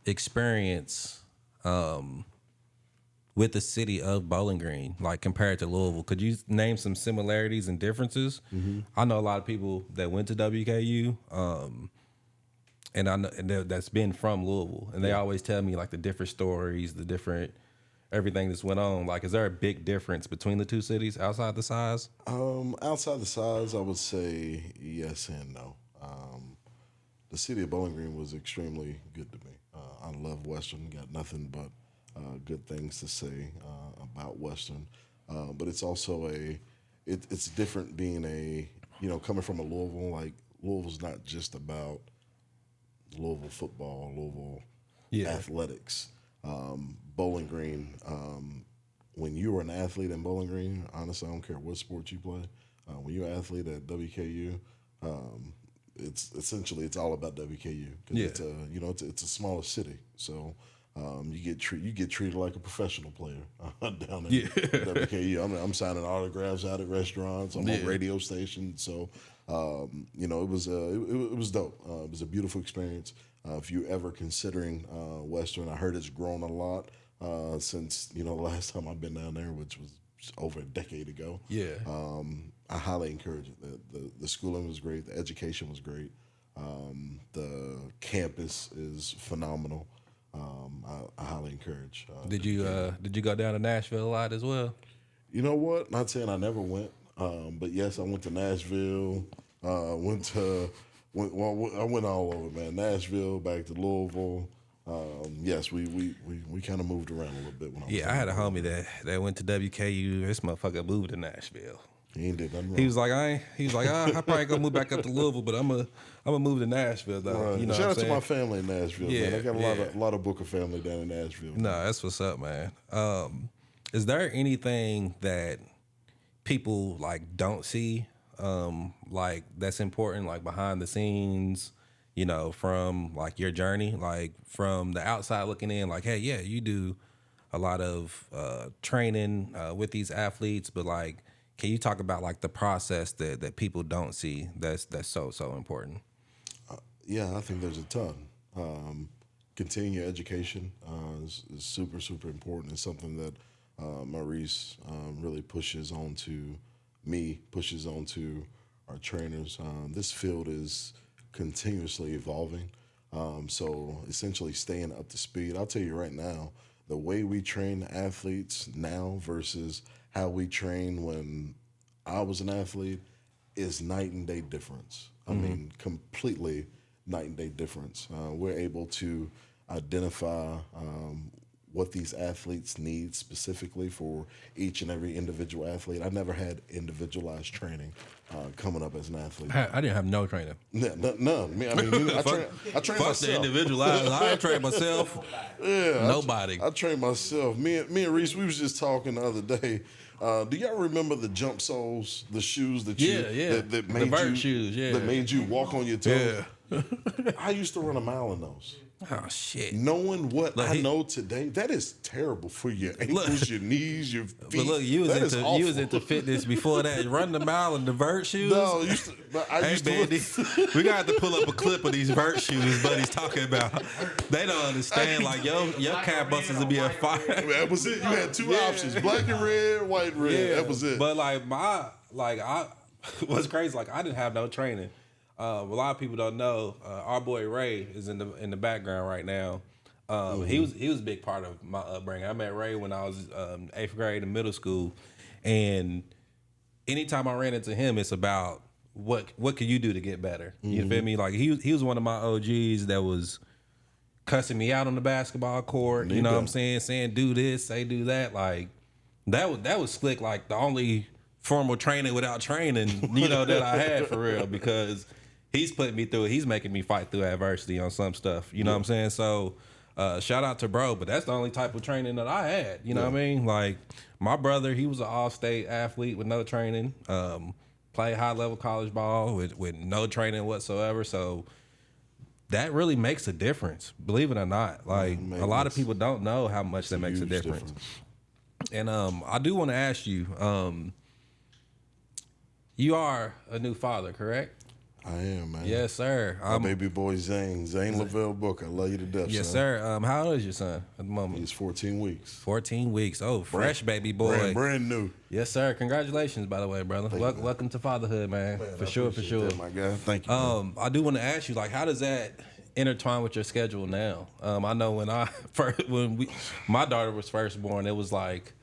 experience with the city of Bowling Green, like compared to Louisville? Could you name some similarities and differences? I know a lot of people that went to WKU, and I know that's been from Louisville, and they always tell me like the different stories, the different everything that's went on. Like, is there a big difference between the two cities outside the size? Outside the size, I would say yes and no. The city of Bowling Green was extremely good to me. I love Western. Got nothing but good things to say about Western. But it's also it's different being coming from a Louisville. Like, Louisville's not just about Louisville football, Louisville athletics. Bowling Green, when you were an athlete in Bowling Green, honestly, I don't care what sport you play. When you're an athlete at WKU, it's all about WKU because it's a smaller city, so you get treated like a professional player down there at WKU. I'm signing autographs out at restaurants. I'm on radio stations, so it was dope. It was a beautiful experience. If you're ever considering Western, I heard it's grown a lot since the last time I've been down there, which was over a decade ago. Yeah. I highly encourage it. The schooling was great. The education was great. The campus is phenomenal. I highly encourage. Did you go down to Nashville a lot as well? You know what? Not saying I never went, but yes, I went to Nashville. I went all over, man. Nashville, back to Louisville. Yes, we kind of moved around a little bit. I had a homie that went to WKU. This motherfucker moved to Nashville. He ain't did nothing wrong. He was like, I probably gonna move back up to Louisville, but I'm gonna move to Nashville though. Right. Shout out to my family in Nashville. Yeah, man. I got a lot of Booker family down in Nashville. No, that's what's up, man. Is there anything that people like don't see, like that's important, like behind the scenes? From like your journey, like from the outside looking in, like, hey, yeah, you do a lot of training with these athletes, but like, can you talk about like the process that people don't see that's so important? I think there's a ton. Continuing your education is super, super important. It's something that Maurice really pushes onto me, pushes onto our trainers. This field is continuously evolving. So essentially staying up to speed. I'll tell you right now, the way we train athletes now versus how we train when I was an athlete is night and day difference. I mean, completely night and day difference. We're able to identify what these athletes need specifically for each and every individual athlete. I never had individualized training coming up as an athlete. I didn't have no training. None. I train Fuck myself. the individualized. I train myself. Yeah, Nobody. I train myself. Me and Reese, we was just talking the other day. Do y'all remember the jump soles, the shoes that that made the vert you shoes, that made you walk on your toes? Yeah. I used to run a mile in those. Oh shit. Knowing what I know today, that is terrible for your ankles, your knees, your feet. But look, you was into fitness before that. Run the mile in the vert shoes. No, I used to. We got to pull up a clip of these vert shoes buddy's talking about. They don't understand. Like your calf muscles would be a fire. That was it. You had two options: black and red, white and red. Yeah, that was it. But what's crazy? Like I didn't have no training. A lot of people don't know. Our boy Ray is in the background right now. He was a big part of my upbringing. I met Ray when I was 8th grade in middle school, and anytime I ran into him, it's about what can you do to get better. You feel me? Like he was one of my OGs that was cussing me out on the basketball court. You know what I'm saying do this, say do that. Like that was slick. Like the only formal training without training, that I had for real, because he's putting me through it. He's making me fight through adversity on some stuff. You know what I'm saying? So shout out to bro, but that's the only type of training that I had. You know what I mean? Like my brother, he was an all-state athlete with no training. Played high-level college ball with no training whatsoever. So that really makes a difference, believe it or not. Like a lot of people don't know how much that makes a difference. And I do want to ask you, you are a new father, correct? I am, man. Yes, sir. My baby boy Zane Lavelle Booker. I love you to death, yes, son. sir. How old is your son at the moment? He's 14 weeks. 14 weeks. Oh, fresh baby boy. Brand new. Yes, sir. Congratulations, by the way, brother. Welcome to fatherhood, man. For sure. That, my guy. Thank you. I do want to ask you, like, how does that intertwine with your schedule now? I know when my daughter was first born, it was like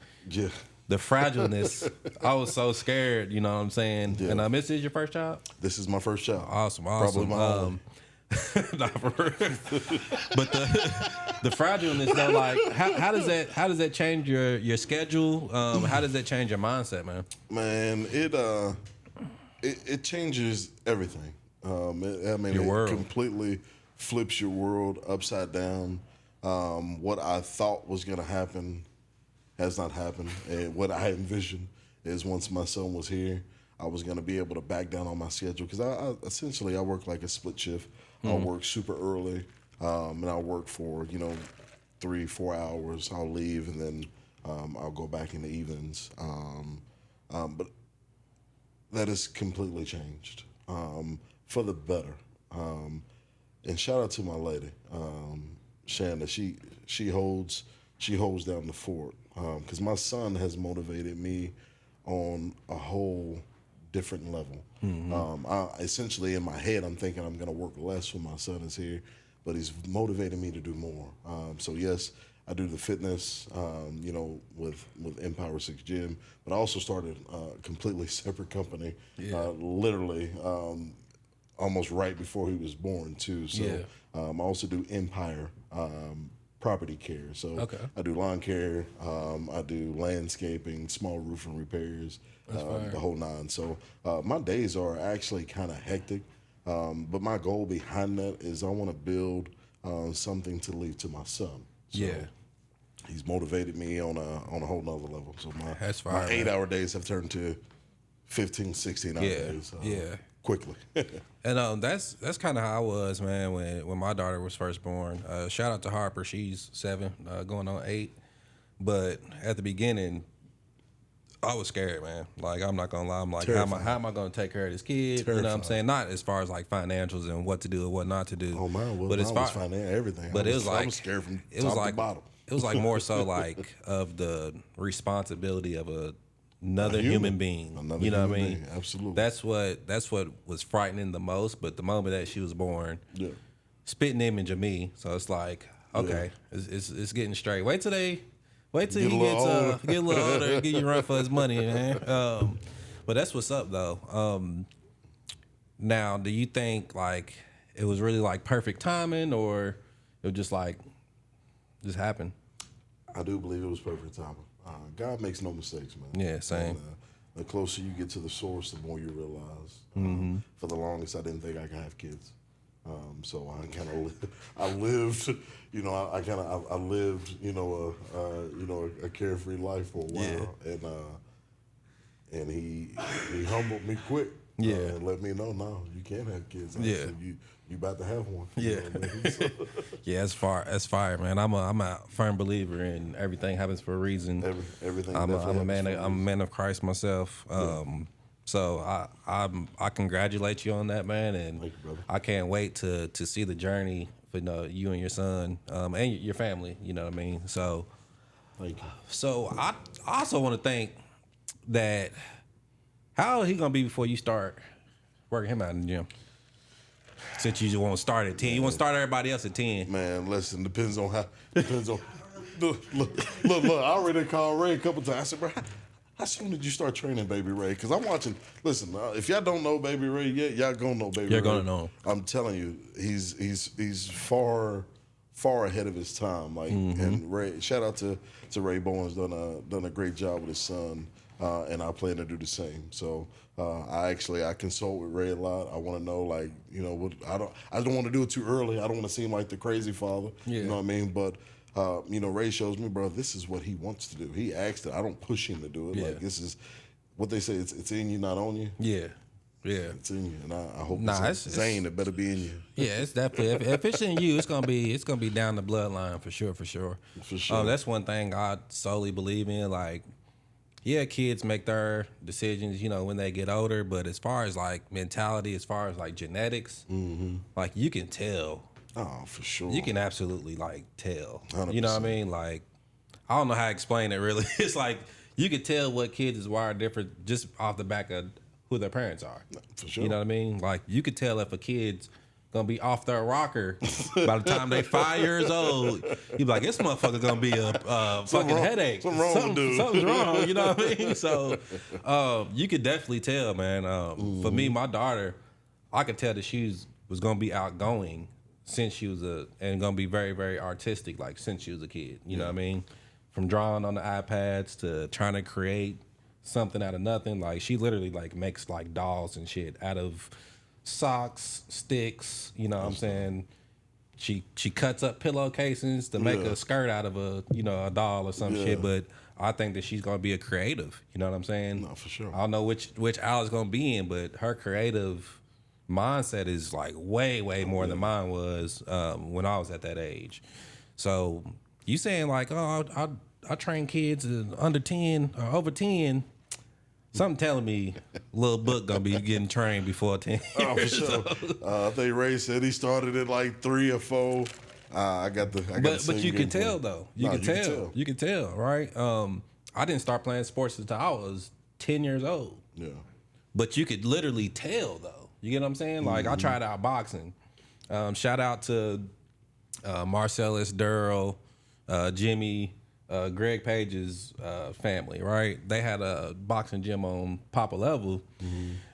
the fragileness. I was so scared, you know what I'm saying? Yeah. And this is your first child? This is my first child. Awesome. Probably my only. Not for real. But the fragileness though, like how does that change your schedule? How does that change your mindset, man? Man, it changes everything. Your world. It completely flips your world upside down. What I thought was gonna happen has not happened. And what I envisioned is once my son was here, I was going to be able to back down on my schedule, because I essentially work like a split shift. I'll work super early, and I'll work for 3-4 hours. I'll leave, and then I'll go back in the evenings. But that has completely changed for the better. And shout out to my lady, Shanna. She holds down the fort, because my son has motivated me on a whole different level. I essentially, in my head, I'm thinking I'm going to work less when my son is here, but he's motivating me to do more. So yes, I do the fitness, with Empower 6 Gym, but I also started a completely separate company, literally almost right before he was born too. So I also do Empire property care. So I do lawn care, I do landscaping, small roofing repairs, the whole nine. So my days are actually kind of hectic, but my goal behind that is I want to build something to leave to my son. So he's motivated me on a whole nother level. So my 8-hour days have turned to 15, 16 hour days. Quickly. And that's kind of how I was, man, when my daughter was first born. Shout out to Harper. She's 7, going on 8. But at the beginning, I was scared, man. Like, I'm not going to lie. I'm like, how am I going to take care of this kid? Terrifying. You know what I'm saying? Not as far as, like, financials and what to do and what not to do. Oh, mine was. But as far as everything. But it was like, I was scared from top to bottom. It was like more so like of the responsibility of another human being. You know what I mean? Absolutely. That's what was frightening the most. But the moment that she was born, spitting image of me. So it's like, okay, it's getting straight. Wait till he gets get a little older, and get you run for his money, man. But that's what's up though. Now, do you think like it was really like perfect timing, or it was just happened? I do believe it was perfect timing. God makes no mistakes, man. Yeah, same. And, the closer you get to the source, the more you realize. For the longest, I didn't think I could have kids. So I kind of, I lived, you know, I lived, a carefree life for a while, and he humbled me quick. And let me know, no, you can't have kids. So you about to have one. You know what I mean? So, Yeah, that's fire, man. I'm a firm believer in everything happens for a reason. everything. I'm a man. happens for a I'm a man of Christ myself. So I congratulate you on that, man, and Thank you, brother. I can't wait to see the journey for you and your son and your family. You know what I mean? So Thank you. so I also want to think that how old he gonna be before you start working him out in the gym? Since you want to start at 10, you want to start everybody else at 10. Man, listen, depends on. Look. I already called Ray a couple times. I said, bro, how soon did you start training Baby Ray? Because I'm watching. Listen, if y'all don't know Baby Ray yet, y'all gonna know Baby Ray. You're gonna know him. I'm telling you, he's far ahead of his time. Like, and Ray, shout out to Ray Bowen's done a great job with his son, and I plan to do the same. So I consult with Ray a lot. I want to know, like, what I don't want to do it too early. I don't want to seem like the crazy father. You know what I mean? But Ray shows me, bro, this is what he wants to do. He asked it. I don't push him to do it. Like, this is what they say. It's in you, not on you. Yeah. It's in you, and I hope it's Zane. It better be in you. Yeah, it's definitely if it's in you, it's gonna be down the bloodline for sure. For sure. That's one thing I solely believe in. Like, yeah, kids make their decisions, when they get older. But as far as like mentality, as far as like genetics, like you can tell. Oh, for sure. You can absolutely like tell. 100%. You know what I mean? Like, I don't know how to explain it really. It's like you can tell what kids is wired different just off the back of who their parents are. For sure. You know what I mean? Like, you could tell if a kid's gonna be off their rocker by the time they 5 years old. You be like, this motherfucker gonna be a fucking headache. Something wrong with dude. Something's wrong. You know what I mean? So you could definitely tell, man. For me, my daughter, I could tell that she was gonna be outgoing since she was and gonna be very, very artistic, like since she was a kid. You know what I mean? From drawing on the iPads to trying to create something out of nothing. Like, she literally like makes like dolls and shit out of socks, sticks, you know what I'm saying? She cuts up pillow casings to make a skirt out of a doll or some shit, but I think that she's gonna be a creative, you know what I'm saying? No, for sure. I don't know which aisle it's gonna be in, but her creative mindset is like way more than mine was when I was at that age. So you saying like, oh, I train kids under 10 or over 10. Something telling me little Book gonna be getting trained before 10. Oh, for sure. I think Ray said he started at like 3 or 4. But you can tell though. You can tell, right? I didn't start playing sports until I was 10 years old. Yeah. But you could literally tell though. You get what I'm saying? Like, I tried out boxing. Shout out to Marcellus, Durrell, Jimmy, Greg Page's family, right? They had a boxing gym on Papa Level.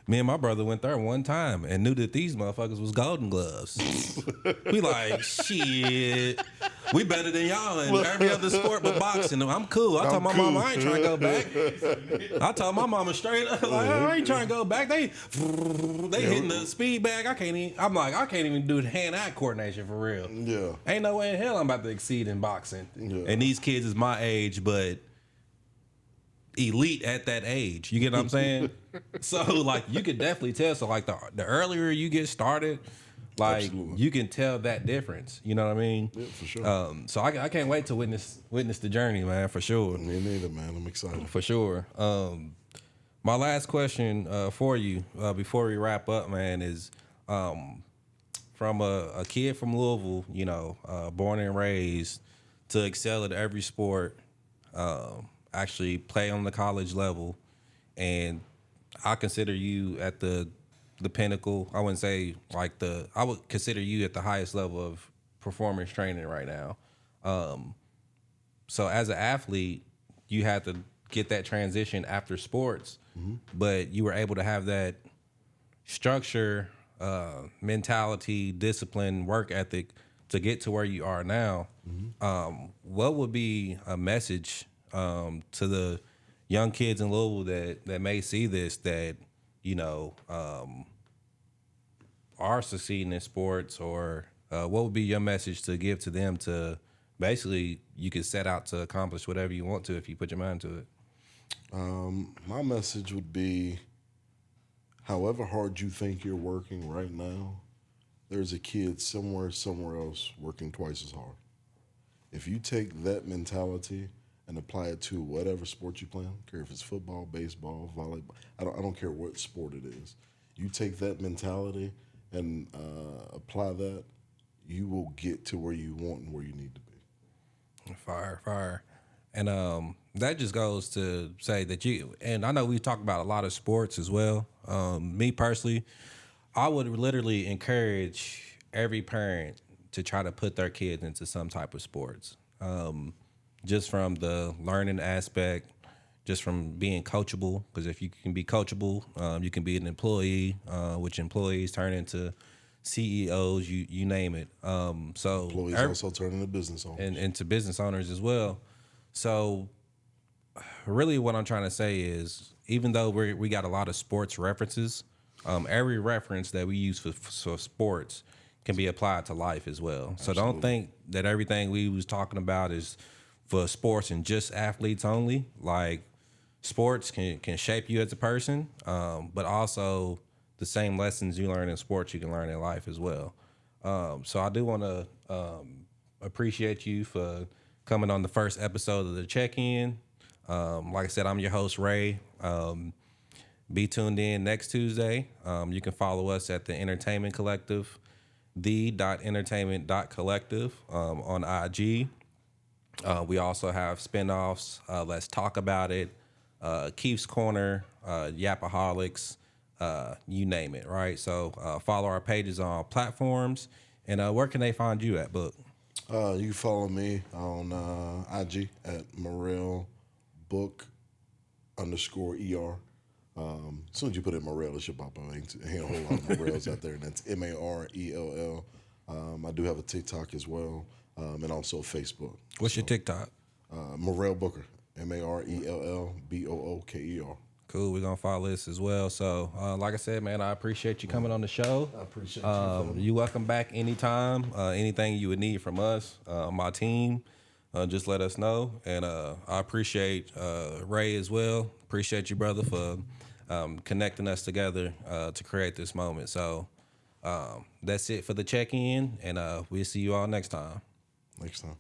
Me and my brother went there one time and knew that these motherfuckers was Golden Gloves. We like, shit, we better than y'all in every other sport but boxing. I'm cool. I told my mama I ain't trying to go back. I told my mama straight up, like, I ain't trying to go back. They hitting the speed bag. I can't even do the hand-eye coordination for real. Yeah. Ain't no way in hell I'm about to exceed in boxing. Yeah. And these kids is my age, but elite at that age. You get what I'm saying? So like, you could definitely tell. So like, the earlier you get started, like, absolutely, you can tell that difference. You know what I mean? Yeah, for sure. So I can't wait to witness the journey, man, for sure. Me neither, man. I'm excited. For sure. My last question for you before we wrap up, man, is from a kid from Louisville, born and raised, to excel at every sport, actually play on the college level, and I consider you at the pinnacle. I wouldn't say like I would consider you at the highest level of performance training right now. So as an athlete, you had to get that transition after sports, but you were able to have that structure, mentality, discipline, work ethic to get to where you are now. what would be a message to the young kids in Louisville that may see this that you know are succeeding in sports, or what would be your message to give to them to basically you can set out to accomplish whatever you want to if you put your mind to it? My message would be, however hard you think you're working right now, there's a kid somewhere else working twice as hard. If you take that mentality and apply it to whatever sport you play, I don't care if it's football, baseball, volleyball, I don't care what sport it is. You take that mentality and apply that, you will get to where you want and where you need to be. Fire. And that just goes to say that and I know we talk about a lot of sports as well. Me personally, I would literally encourage every parent to try to put their kids into some type of sports. Just from the learning aspect, just from being coachable, because if you can be coachable, you can be an employee, which employees turn into CEOs, you name it. So Employees also turn into business owners. and into business owners as well. So really what I'm trying to say is, even though we got a lot of sports references, every reference that we use for sports can be applied to life as well. So don't think that everything we was talking about is for sports and just athletes only. Like, sports can shape you as a person, but also the same lessons you learn in sports you can learn in life as well. So I do want to appreciate you for coming on the first episode of the check-in. Like I said, I'm your host, Ray. Be tuned in next Tuesday. You can follow us at the Entertainment Collective, the.entertainment.collective on IG. We also have spinoffs. Let's Talk About It, Keith's Corner, Yapaholics, you name it, right? So follow our pages on all platforms. And where can they find you at, Book? You can follow me on IG at Marell Book _ER. As soon as you put in Marell, it should pop up. Ain't a whole lot of Marells out there, and that's Marell. I do have a TikTok as well, and also Facebook. What's your TikTok? Marell Booker, MarellBooker. Cool. We're going to follow this as well. So, like I said, man, I appreciate you coming on the show. I appreciate you. You welcome back anytime. Anything you would need from us, my team, just let us know. And I appreciate Ray as well. Appreciate you, brother, for connecting us together to create this moment. So that's it for the check-in, and we'll see you all next time. Next time.